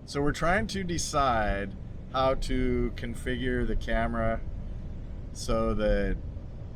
So we're trying to decide how to configure the camera so that,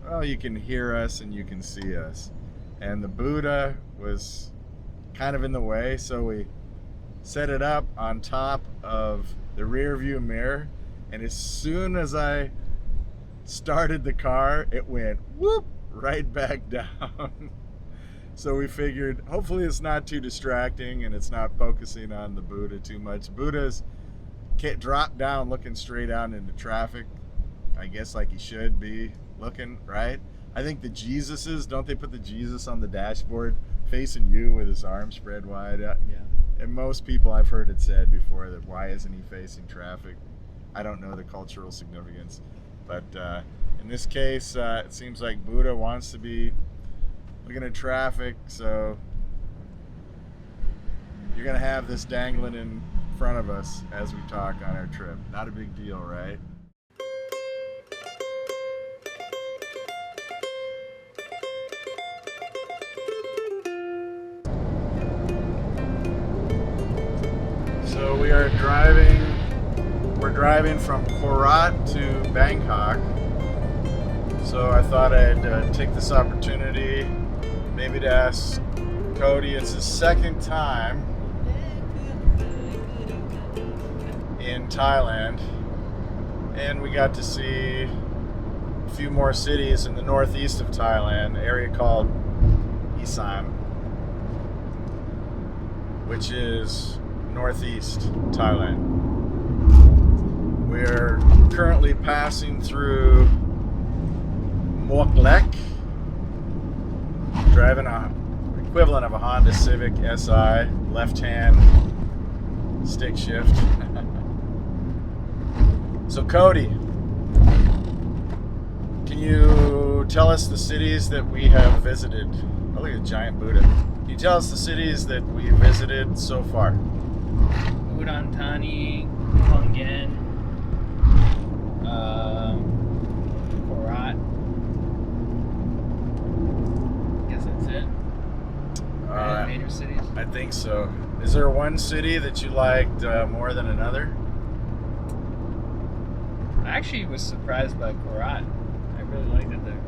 well, you can hear us and you can see us. And the Buddha was kind of in the way, so we set it up on top of the rear view mirror, and as soon as I started the car, it went whoop right back down. So we figured hopefully it's not too distracting and it's not focusing on the Buddha too much. Buddha's can't drop down looking straight out into traffic, I guess, like he should be looking, right? I think the Jesuses, don't they put the Jesus on the dashboard facing you with his arms spread wide? Yeah. And most people, I've heard it said before, that why isn't he facing traffic? I don't know the cultural significance, but in this case, it seems like Buddha wants to be looking at traffic, so you're gonna have this dangling in front of us as we talk on our trip. Not a big deal, right? So we're driving from Korat to Bangkok. So I thought I'd take this opportunity maybe to ask Cody. It's his second time in Thailand, and we got to see a few more cities in the northeast of Thailand, an area called Isan, which is northeast Thailand. We're currently passing through Muak, driving a equivalent of a Honda Civic SI, left-hand stick shift. So Cody, can you tell us the cities that we have visited? Oh, look at the giant Buddha. Can you tell us the cities that we visited so far? Udon Thani, Phungan, Korat. Guess that's it. Major cities. I think so. Is there one city that you liked more than another? I actually was surprised by Korat. I really liked it there.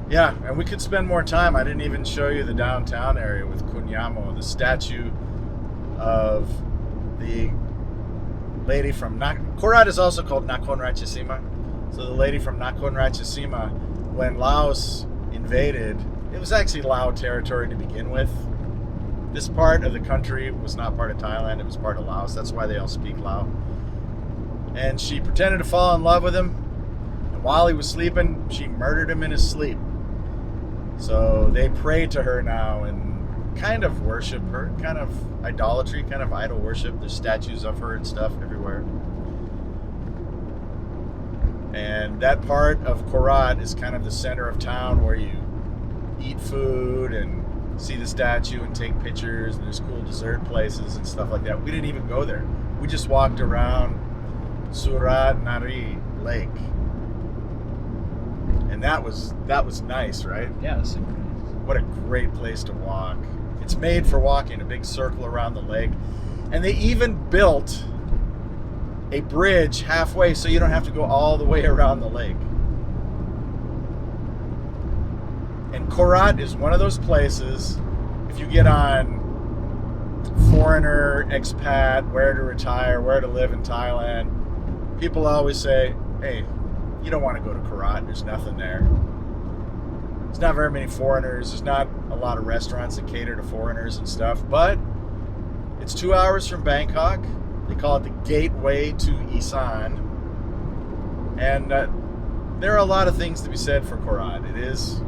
Yeah, and we could spend more time. I didn't even show you the downtown area with Kunyamo, the statue of the lady from Korat is also called Nakhon Ratchasima. So the lady from Nakhon Ratchasima, when Laos invaded, it was actually Lao territory to begin with. This part of the country was not part of Thailand, it was part of Laos. That's why they all speak Lao. And she pretended to fall in love with him, and while he was sleeping, she murdered him in his sleep. So they pray to her now and kind of worship her, kind of idolatry, kind of idol worship. There's statues of her and stuff everywhere. And that part of Korat is kind of the center of town where you eat food and see the statue and take pictures, and there's cool dessert places and stuff like that. We didn't even go there. We just walked around Surat Nari Lake. And that was nice, right? Yeah, it was super nice. What a great place to walk. It's made for walking, a big circle around the lake. And they even built a bridge halfway so you don't have to go all the way around the lake. And Korat is one of those places, if you get on foreigner, expat, where to retire, where to live in Thailand, people always say, hey, you don't want to go to Korat, there's nothing there. There's not very many foreigners, there's not a lot of restaurants that cater to foreigners and stuff, but it's 2 hours from Bangkok. They call it the gateway to Isan. And there are a lot of things to be said for Korat. It is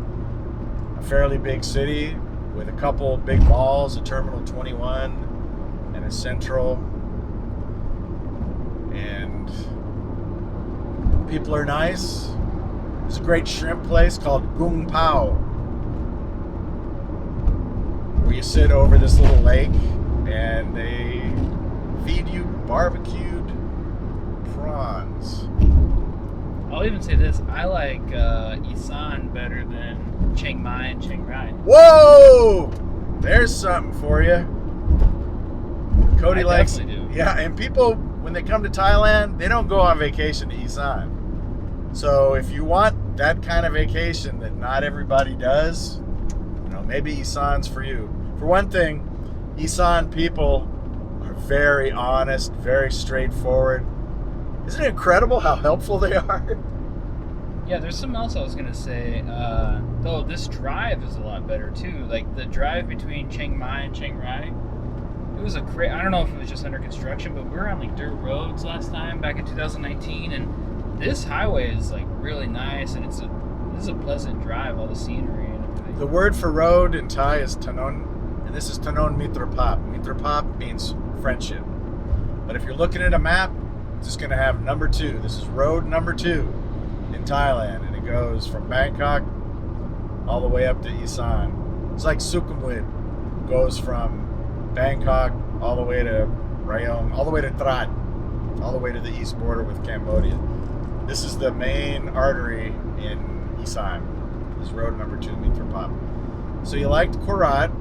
a fairly big city with a couple big malls, a Terminal 21 and a Central. And people are nice. There's a great shrimp place called Gung Pao, where you sit over this little lake and they feed you barbecued prawns. I'll even say this, I like Isan better than Chiang Mai and Chiang Rai. Whoa! There's something for you. Cody I likes definitely do. Yeah, and people, when they come to Thailand, they don't go on vacation to Isan. So if you want that kind of vacation that not everybody does, maybe Isan's for you. For one thing, Isan people are very honest, very straightforward. Isn't it incredible how helpful they are? Yeah, there's something else I was gonna say. Though this drive is a lot better too. Like the drive between Chiang Mai and Chiang Rai, it was I don't know if it was just under construction, but we were on like dirt roads last time back in 2019, and this highway is like really nice, and this is a pleasant drive. All the scenery and everything. The word for road in Thai is Tanon, and this is Tanon Mitrapap. Mitrapap means friendship. But if you're looking at a map, it's just gonna have number 2. This is road number 2 in Thailand, and it goes from Bangkok all the way up to Isan. It's like Sukhumvit, goes from Bangkok all the way to Rayong, all the way to Trat, all the way to the east border with Cambodia. This is the main artery in Isan. This is road number 2, Mitrapap. So you liked Korat.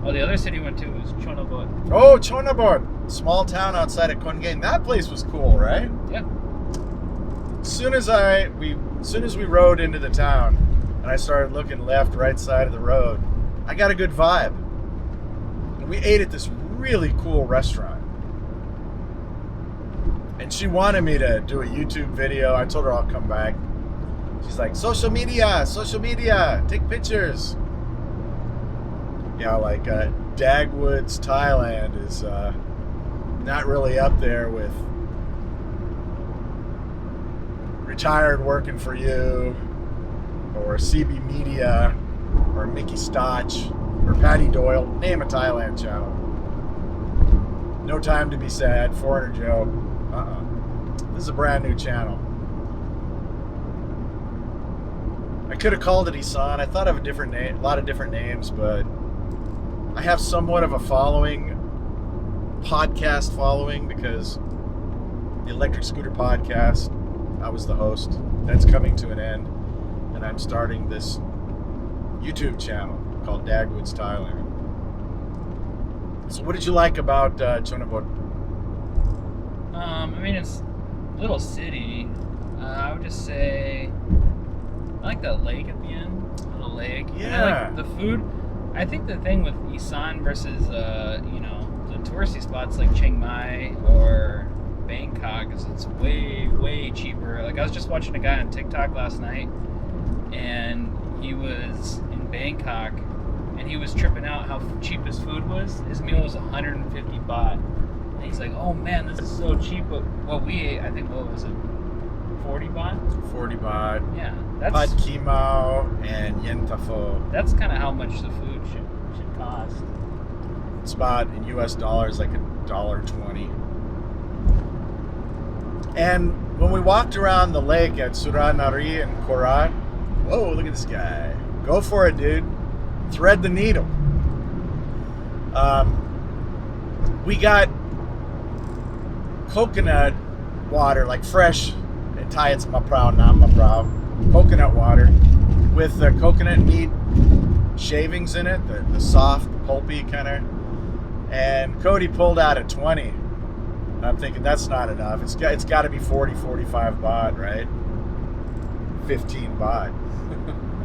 Oh, the other city we went to was Chonabot. Oh, Chonabot, small town outside of Kon Kaen. That place was cool, right? Yeah. As soon as we rode into the town and I started looking left, right side of the road, I got a good vibe. And we ate at this really cool restaurant. And she wanted me to do a YouTube video. I told her I'll come back. She's like, social media, take pictures. Yeah, like Dagwoods, Thailand is not really up there with Retired Working for You, or CB Media, or Mickey Stotch, or Patty Doyle. Name a Thailand channel. No Time to Be Sad, Foreigner Joe. This is a brand new channel. I could have called it Isan. I thought of a lot of different names, but I have somewhat of a podcast following, because the Electric Scooter Podcast, I was the host. That's coming to an end, and I'm starting this YouTube channel called Dagwoods Thailand. So what did you like about Chonabot? I mean, it's a little city. I would just say I like that lake at the end, little lake. Yeah. And I like the food. I think the thing with Isan versus the touristy spots like Chiang Mai or Bangkok is it's way cheaper. Like I was just watching a guy on TikTok last night, and he was in Bangkok, and he was tripping out how cheap his food was. His meal was 150 baht, and he's like, "Oh man, this is so cheap." But what we ate, I think, what was it, 40 baht? 40 baht. Yeah, that's Pad Kimao and Yen Tafo. that's kind of how much the food should cost. It's about in US dollars like $1.20. And when we walked around the lake at Suranari and Korat, whoa, look at this guy. Go for it, dude. Thread the needle. We got coconut water, like fresh, in Thai it's maprao, not maprao, coconut water with the coconut meat shavings in it, the soft, pulpy kind of. And Cody pulled out a 20. And I'm thinking that's not enough. It's got to be 40, 45 baht, right? 15 baht.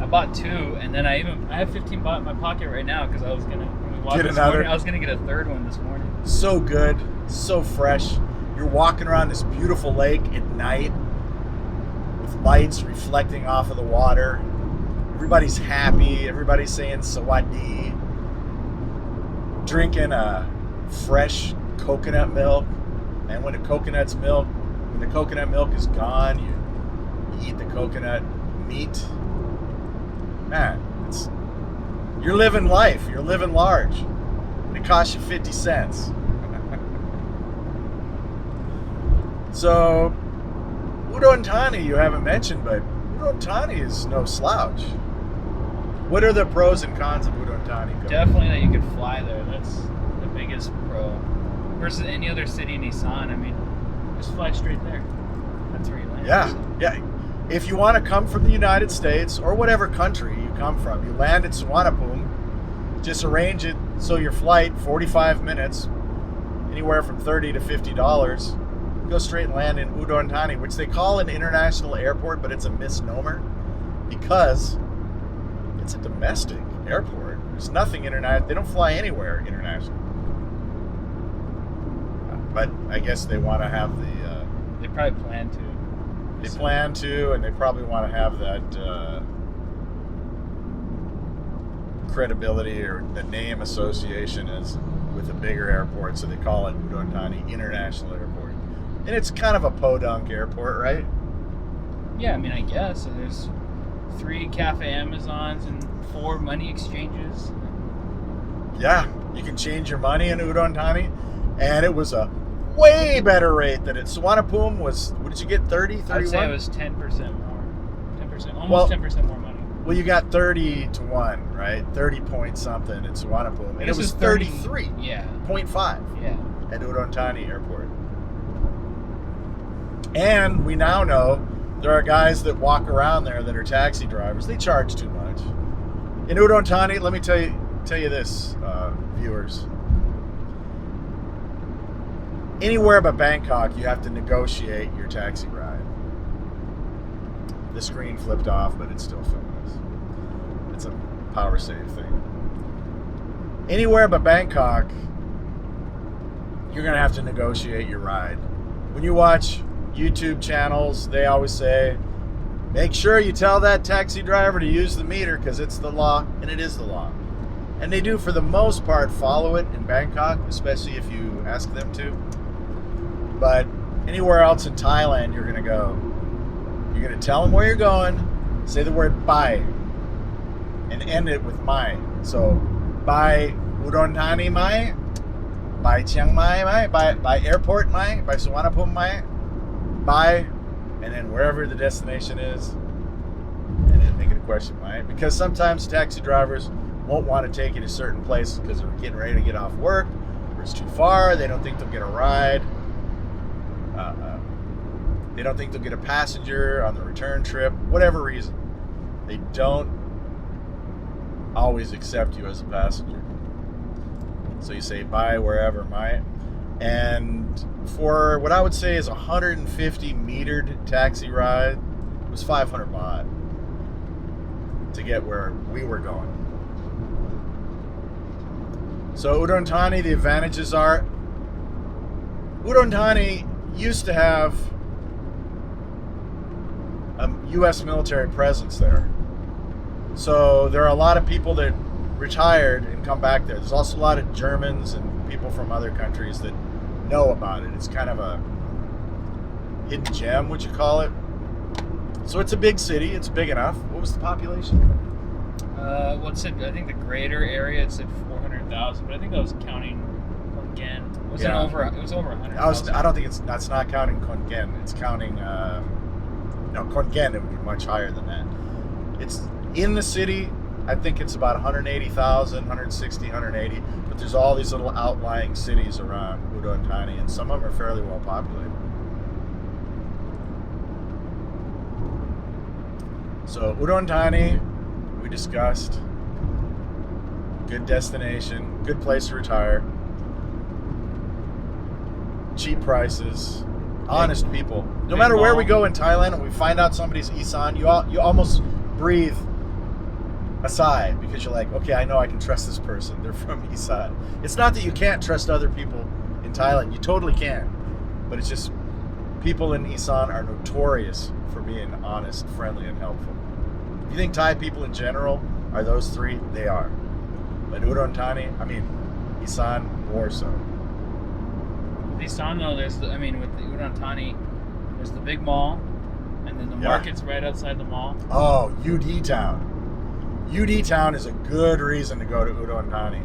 I bought 2, and then I have 15 baht in my pocket right now because I was gonna when we walked Get this another? morning, I was gonna get a third one this morning. So good, so fresh. You're walking around this beautiful lake at night with lights reflecting off of the water. Everybody's happy. Everybody's saying sawadee. Drinking a fresh coconut milk. And when the coconut milk is gone, you eat the coconut meat. Man, you're living life. You're living large. And it costs you 50 cents. So, Udon Thani you haven't mentioned, but Udon Thani is no slouch. What are the pros and cons of Udon Thani? Definitely that you could fly there. That's the biggest pro. Versus any other city in Isan, I mean, just fly straight there. That's where you land. Yeah. If you want to come from the United States or whatever country you come from, you land at Suvarnabhumi. Just arrange it so your flight 45 minutes anywhere from $30 to $50. Go straight and land in Udon Thani, which they call an international airport, but it's a misnomer because it's a domestic airport. There's nothing international. They don't fly anywhere international. But I guess they want to have the. They probably plan to. They plan to, and they probably want to have that credibility or the name association as with a bigger airport, so they call it Udon Thani International Airport. And it's kind of a podunk airport, right? Yeah, I mean, I guess. So there's 3 Cafe Amazons and 4 money exchanges. Yeah, you can change your money in Udon Thani, and it was a way better rate than at Suvarnabhumi was. What did you get? 30, 31? I'd say it was 10% more. 10%, almost 10% more money. Well, you got 30 to 1, right? 30 point something at Suvarnabhumi, and it was 33. Yeah. 0.5 Yeah. at Udon Thani Airport. And we now know there are guys that walk around there that are taxi drivers. They charge too much. In Udon Thani, let me tell you this, viewers. Anywhere but Bangkok, you have to negotiate your taxi ride. The screen flipped off, but it's still filming us. It's a power save thing. Anywhere but Bangkok, you're going to have to negotiate your ride. When you watch YouTube channels, they always say, make sure you tell that taxi driver to use the meter because it's the law, and it is the law. And they do, for the most part, follow it in Bangkok, especially if you ask them to. But anywhere else in Thailand, you're going to go. You're going to tell them where you're going, say the word bye, and end it with mai. So, bye Udon Thani mai, bye Chiang Mai mai, bye airport mai, bye Suvarnabhumi mai, bye, and then wherever the destination is, and then make it a question mai. Because sometimes taxi drivers won't want to take you to certain places because they're getting ready to get off work, or it's too far, they don't think they'll get a ride. They don't think they'll get a passenger on the return trip, whatever reason. They don't always accept you as a passenger. So you say bye wherever, mai. And for what I would say is a 150 metered taxi ride, it was 500 baht to get where we were going. So Udon Thani, the advantages are, Udon Thani used to have a U.S. military presence there. So there are a lot of people that retired and come back there. There's also a lot of Germans and people from other countries that know about it. It's kind of a hidden gem, would you call it? So it's a big city. It's big enough. What was the population? Well, it said, I think the greater area, it said 400,000, but I think that was counting Kongen. It was over 100,000. I don't think that's not counting Kongen. It's counting, Kongen, it would be much higher than that. It's in the city, I think it's about 180,000, 160, 180, but there's all these little outlying cities around Udon Thani, and some of them are fairly well populated. So Udon Thani, we discussed, good destination, good place to retire, cheap prices, honest people. No matter where we go in Thailand and we find out somebody's Isan, you almost breathe a sigh because you're like, okay, I know I can trust this person. They're from Isan. It's not that you can't trust other people in Thailand. You totally can. But it's just people in Isan are notorious for being honest, friendly, and helpful. If you think Thai people in general are those three, they are. But Udon Thani, Isan more so. With Isan, though, with the Udon Thani, there's the big mall, and then the market's right outside the mall. Oh, UD Town. UD Town is a good reason to go to Udon Thani.